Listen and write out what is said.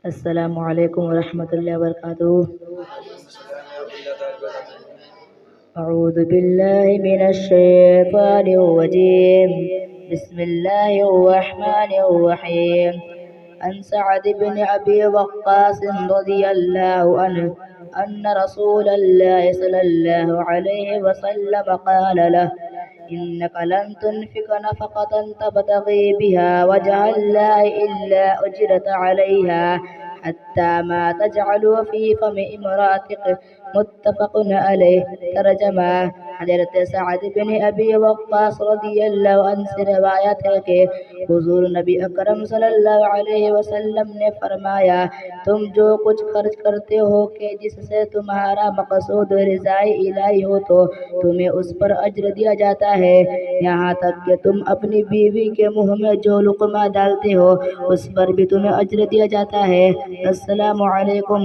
अस्सलामु अलैकुम वरहमतुल्लाहि वबरकातुहू। अऊज़ु बिल्लाहि मिनश शैतानिर रजीम। बिस्मिल्लाहिर रहमानिर रहीम। अन सअद बिन अबी वक्कास रज़ियल्लाहु अन्हु अन्न रसूलल्लाहि सल्लल्लाहु अलैहि वसल्लम क़ाल लहु इन्नका लन तुन्फ़िक़ नफ़क़तन तबतग़ी बिहा वजहल्लाहि इल्ला उजिरत अलैहा हत्ता मा तजअलु फ़ी फ़मि इम्रातिक। मुत्तफ़क़ुन अलैह। तर्जमा। हज़रत सअद बिन अबी वक्कास रज़ियल्लाहु अन्हु से रिवायत है कि हुज़ूर नबी अकरम सल्लल्लाहु अलैहि वसल्लम ने फरमाया, तुम जो कुछ खर्च करते हो कि जिससे तुम्हारा मकसूद रिज़ाए इलाही हो तो तुम्हें उस पर अज्र दिया जाता है, यहाँ तक कि तुम अपनी बीवी के मुंह में जो लुक़मा डालते हो उस पर भी तुम्हें अज्र दिया जाता है। अस्सलामु अलैकुम।